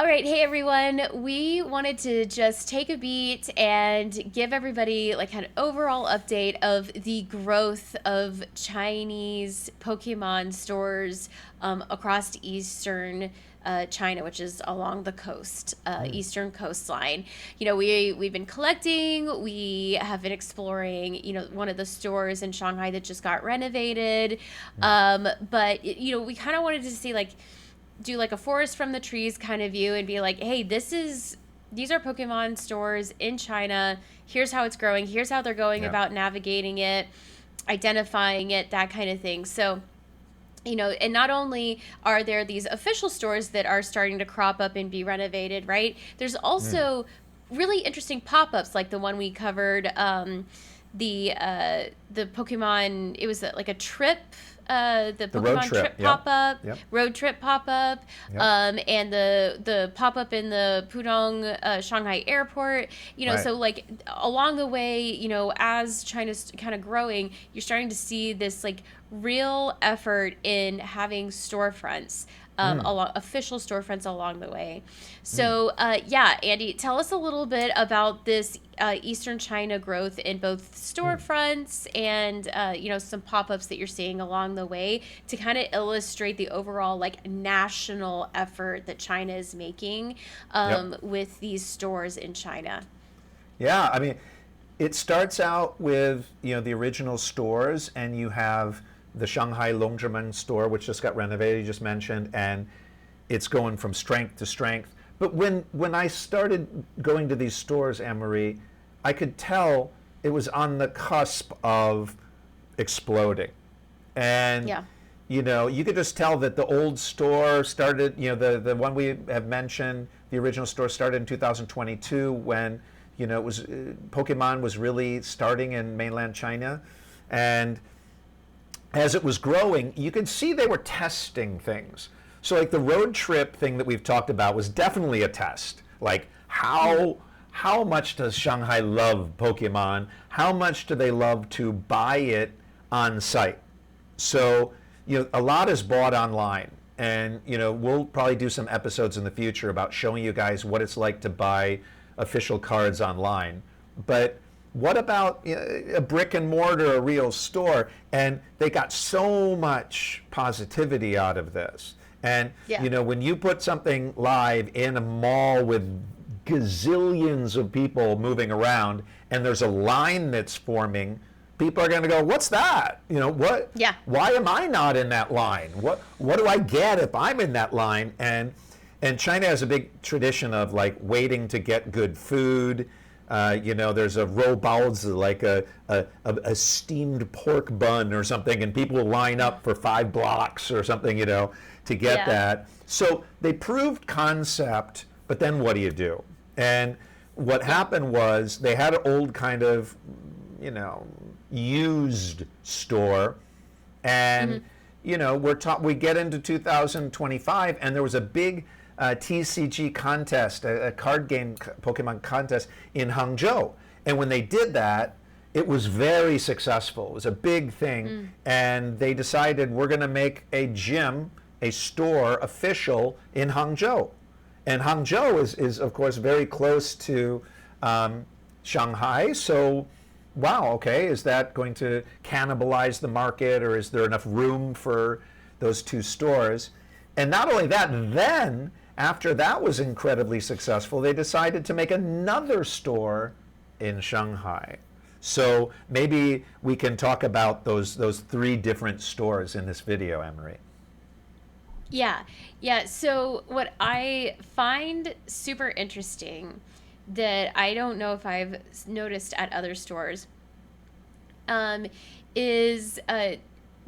All right, hey everyone. We wanted to just take a beat and give everybody like an overall update of the growth of Chinese Pokemon stores across eastern China, which is along the coast, eastern coastline. We've been collecting. We have been exploring. One of the stores in Shanghai that just got renovated. But we kind of wanted to see do like a forest from the trees kind of view and be like, hey, these are Pokemon stores in China. Here's how it's growing. Here's how they're going about navigating it, identifying it, that kind of thing. So, and not only are there these official stores that are starting to crop up and be renovated, right? There's also really interesting pop-ups like the one we covered, the Pokemon, it was like a trip, the Pokemon trip pop-up, road trip pop-up, and the pop-up in the Pudong Shanghai Airport, so like along the way, as China's kind of growing, you're starting to see this like real effort in having storefronts, official storefronts along the way. So, Andy, tell us a little bit about this Eastern China growth in both storefronts and, some pop-ups that you're seeing along the way to kind of illustrate the overall like national effort that China is making with these stores in China. Yeah, I mean, it starts out with, the original stores, and you have the Shanghai Longzhimeng store, which just got renovated, you just mentioned, and it's going from strength to strength. But when I started going to these stores, Anne-Marie, I could tell it was on the cusp of exploding. And, you could just tell that the old store started, the one we have mentioned, the original store started in 2022 when, it was Pokemon was really starting in mainland China. And as it was growing, you could see they were testing things. So like the road trip thing that we've talked about was definitely a test. Like how much does Shanghai love Pokemon? How much do they love to buy it on site? So, a lot is bought online. And, we'll probably do some episodes in the future about showing you guys what it's like to buy official cards online. But what about a brick and mortar, a real store? And they got so much positivity out of this. And, when you put something live in a mall with gazillions of people moving around and there's a line that's forming, people are going to go, what's that? What? Yeah. Why am I not in that line? What do I get if I'm in that line? And China has a big tradition of like waiting to get good food. There's a robaozi, like a steamed pork bun or something, and people will line up for 5 blocks or something, to get that. So they proved concept, but then what do you do? And what happened was they had an old kind of, used store, and we get into 2025, and there was a big TCG contest, a card game Pokemon contest in Hangzhou. And when they did that, it was very successful. It was a big thing. And they decided we're going to make a gym, a store official in Hangzhou. And Hangzhou is of course, very close to Shanghai. So, wow, okay, is that going to cannibalize the market, or is there enough room for those two stores? And not only that, then after that was incredibly successful, they decided to make another store in Shanghai. So maybe we can talk about those 3 different stores in this video, Anne-Marie. Yeah. So what I find super interesting that I don't know if I've noticed at other stores is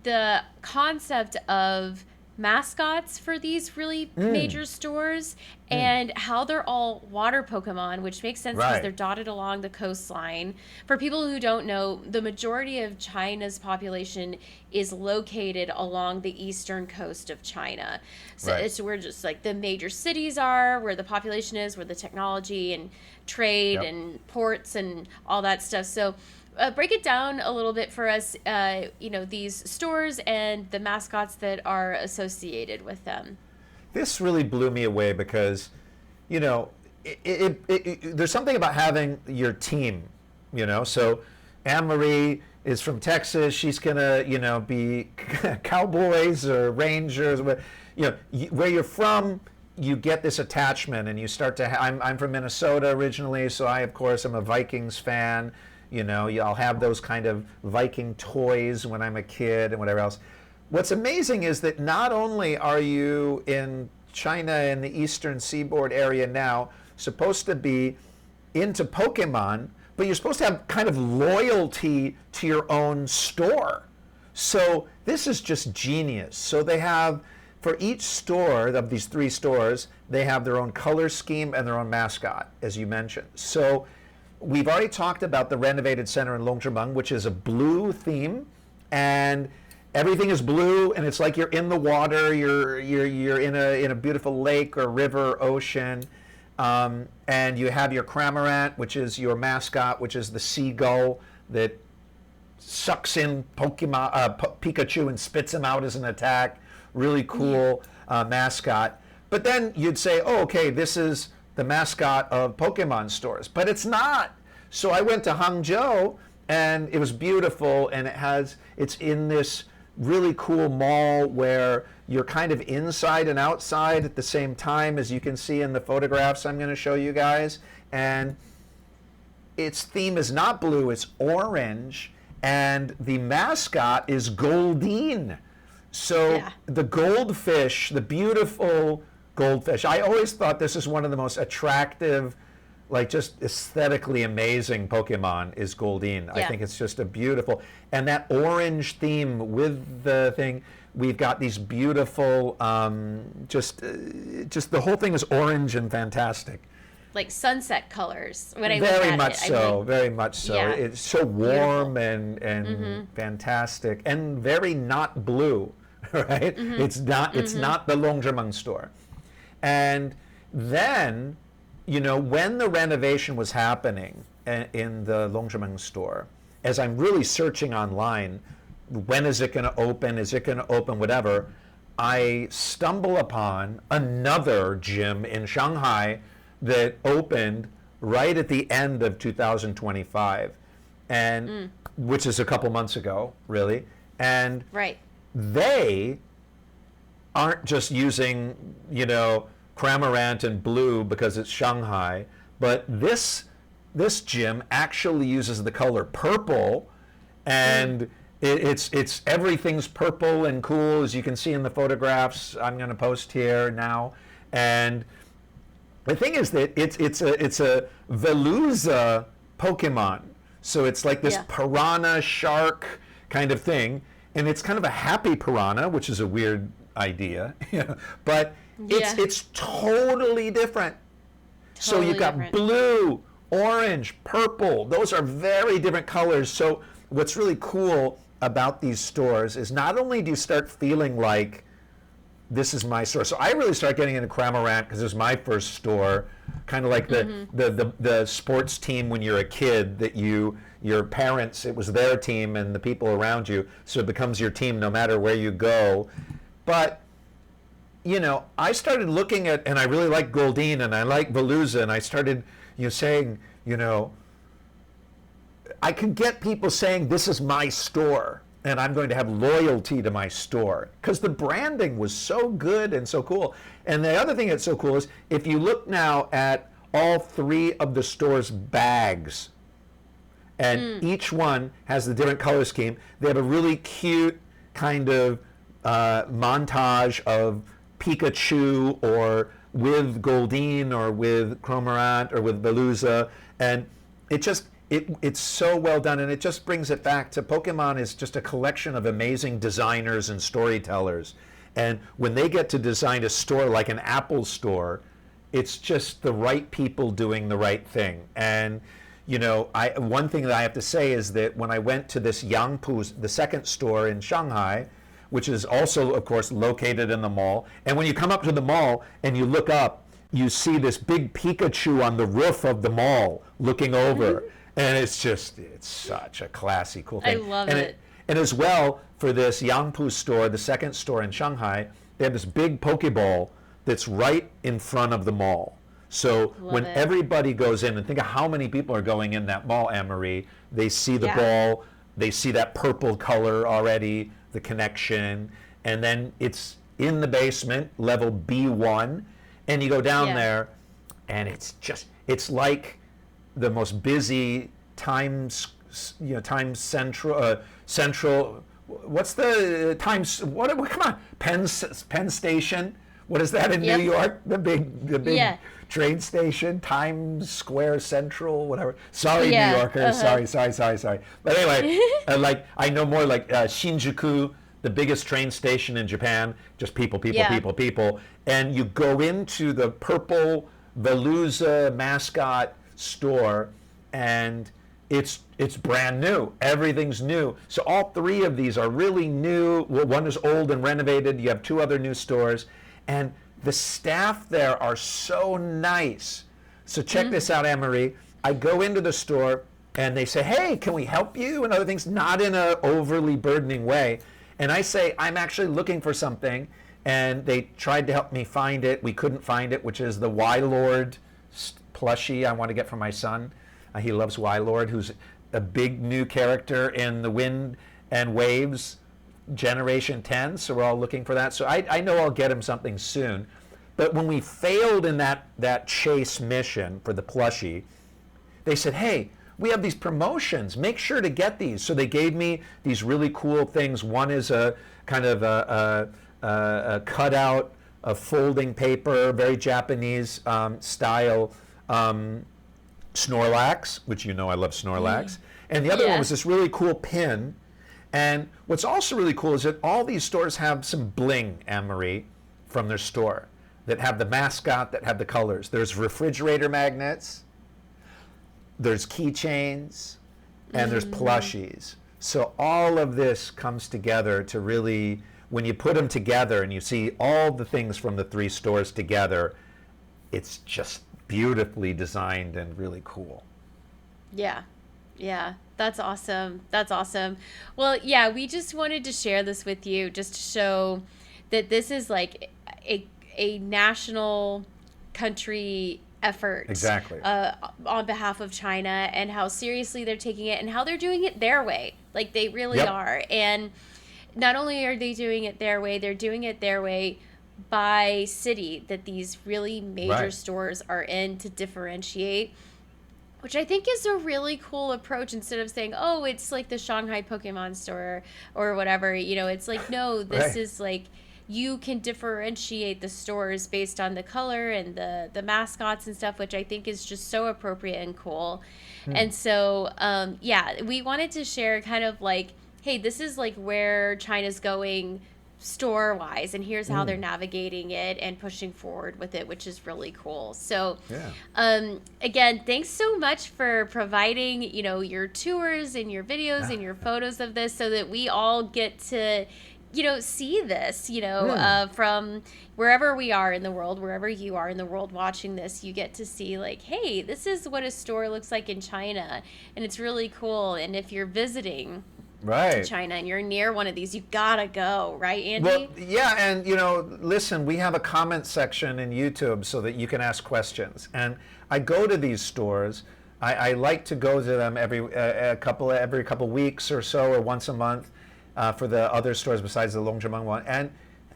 the concept of mascots for these really major stores and how they're all water Pokemon, which makes sense because they're dotted along the coastline. For people who don't know, the majority of China's population is located along the eastern coast of China. So it's where just like the major cities are, where the population is, where the technology and trade and ports and all that stuff. So break it down a little bit for us, these stores and the mascots that are associated with them. This really blew me away because, you know, there's something about having your team, you know. So Anne-Marie is from Texas. She's gonna, you know, be Cowboys or Rangers. You know, where you're from, you get this attachment, and you start to. I'm from Minnesota originally, so I, of course, am a Vikings fan. You know, I'll have those kind of Viking toys when I'm a kid and whatever else. What's amazing is that not only are you in China and the Eastern Seaboard area now supposed to be into Pokemon, but you're supposed to have kind of loyalty to your own store. So this is just genius. So they have, for each store of these 3 stores, they have their own color scheme and their own mascot, as you mentioned. So we've already talked about the renovated center in Longzhimeng, which is a blue theme, and everything is blue, and it's like you're in the water. You're in a beautiful lake or river, or ocean, and you have your Cramorant, which is your mascot, which is the seagull that sucks in Pokemon Pikachu and spits him out as an attack. Really cool mascot. But then you'd say, oh, okay, this is the mascot of Pokemon stores, but it's not. So I went to Hangzhou, and it was beautiful, and it's in this really cool mall where you're kind of inside and outside at the same time, as you can see in the photographs I'm going to show you guys. And its theme is not blue, it's orange, and the mascot is Goldeen. So the goldfish, the beautiful goldfish, I always thought this is one of the most attractive, like just aesthetically amazing Pokemon is Goldeen. Yeah. I think it's just a beautiful, and that orange theme with the thing, we've got these beautiful, just the whole thing is orange and fantastic. Like sunset colors. When I very much so, very much so. Yeah. It's so warm and fantastic, and very not blue, right? It's not the Longzhimeng store. And then, you know, when the renovation was happening in the Longzhimeng store, as I'm really searching online, when is it going to open? Is it going to open? Whatever. I stumble upon another gym in Shanghai that opened right at the end of 2025, and which is a couple months ago, really. And they aren't just using, you know, Cramorant and blue because it's Shanghai, but this gym actually uses the color purple, and it's everything's purple and cool, as you can see in the photographs I'm going to post here now. And the thing is that it's a Veluza Pokemon, so it's like this piranha shark kind of thing, and it's kind of a happy piranha, which is a weird idea, but it's totally different. So you've got blue, orange, purple. Those are very different colors. So what's really cool about these stores is not only do you start feeling like this is my store. So I really started getting into Cramorant because it was my first store, kind of like the sports team when you're a kid, that your parents, it was their team and the people around you, so it becomes your team no matter where you go. But you know, I started looking at, and I really like Goldeen and I like Veluza, and I started, saying, I could get people saying this is my store and I'm going to have loyalty to my store because the branding was so good and so cool. And the other thing that's so cool is if you look now at all 3 of the store's bags, and each one has the different color scheme, they have a really cute kind of montage of Pikachu or with Goldeen or with Cramorant or with Veluza, and it's so well done, and it just brings it back to Pokemon is just a collection of amazing designers and storytellers, and when they get to design a store like an Apple store, it's just the right people doing the right thing. And one thing that I have to say is that when I went to this Yangpu, the second store in Shanghai, which is also, of course, located in the mall. And when you come up to the mall and you look up, you see this big Pikachu on the roof of the mall looking over. And it's such a classy, cool thing. I love it. And as well, for this Yangpu store, the second store in Shanghai, they have this big Pokeball that's right in front of the mall. So Love when it. everybody goes in, and think of how many people are going in that mall, Anne-Marie, they see the Yeah. ball, they see that purple color already, the connection, and then it's in the basement, level B1, and you go down Yeah. there, and it's like the most busy Times Central. What's the Times? What? Come on, Penn Station. What is that in Yep. New York? The big Yeah. train station, Times Square Central, whatever. Sorry, Yeah. New Yorkers. Uh-huh. Sorry. But anyway, like I know more like Shinjuku, the biggest train station in Japan. Just people, Yeah. people. And you go into the purple Veluza mascot store, and it's brand new. Everything's new. So all three of these are really new. Well, one is old and renovated. You have two other new stores, and the staff there are so nice. So check this out, Anne-Marie. I go into the store and they say, "Hey, can we help you?" and other things, not in a overly burdening way. And I say, "I'm actually looking for something." And they tried to help me find it. We couldn't find it, which is the Y-Lord plushie I want to get for my son. He loves Y-Lord, who's a big new character in the Wind and Waves Generation 10. So we're all looking for that. So I know I'll get him something soon. But when we failed in that chase mission for the plushie, they said, "Hey, we have these promotions. Make sure to get these." So they gave me these really cool things. One is a kind of a cutout of folding paper, very Japanese style Snorlax, which you know I love Snorlax. And the other one was this really cool pin. And what's also really cool is that all these stores have some bling, Anne-Marie, from their store that have the mascot, that have the colors. There's refrigerator magnets, there's keychains, and there's plushies. So all of this comes together to really, when you put them together and you see all the things from the three stores together, it's just beautifully designed and really cool. Yeah. Yeah. That's awesome. That's awesome. Well, yeah, we just wanted to share this with you just to show that this is like a national country effort. Exactly. On behalf of China, and how seriously they're taking it and how they're doing it their way. Like they really Yep. are. And not only are they doing it their way, they're doing it their way by city that these really major Right. stores are in to differentiate, which I think is a really cool approach. Instead of saying, "Oh, it's like the Shanghai Pokemon store or whatever," it's like, no, this Right. is like, you can differentiate the stores based on the color and the mascots and stuff, which I think is just so appropriate and cool. And so, yeah, we wanted to share kind of like, hey, this is like where China's going store wise, and here's how they're navigating it and pushing forward with it, which is really cool. So Yeah. again, thanks so much for providing your tours and your videos and your photos of this, so that we all get to see this from wherever we are in the world, wherever you are in the world watching this. You get to see like, hey, this is what a store looks like in China, and it's really cool. And if you're visiting Right. China and you're near one of these, you gotta go, right, Andy? Well, yeah, and listen, we have a comment section in YouTube so that you can ask questions. And I go to these stores. I like to go to them every couple weeks or so, or once a month, for the other stores besides the Longzhimeng one. And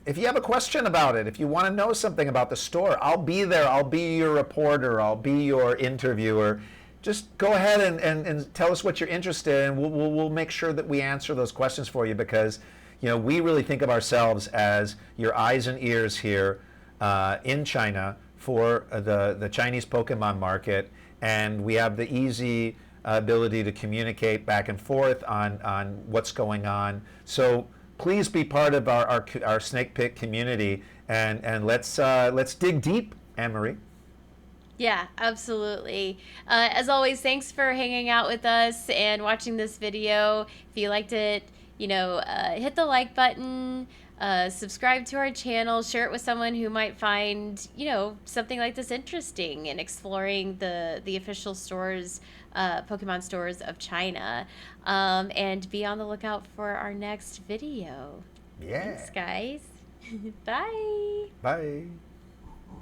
if you have a question about it, if you want to know something about the store, I'll be there. I'll be your reporter. I'll be your interviewer. Just go ahead and tell us what you're interested in. We'll make sure that we answer those questions for you, because we really think of ourselves as your eyes and ears here in China for the Chinese Pokemon market, and we have the easy ability to communicate back and forth on what's going on. So please be part of our Snake Pit community, and let's dig deep, Anne-Marie. Yeah, absolutely. As always, thanks for hanging out with us and watching this video. If you liked it, hit the like button, subscribe to our channel, share it with someone who might find, something like this interesting in exploring the official stores, Pokemon stores of China. And be on the lookout for our next video. Yeah. Thanks, guys. Bye. Bye.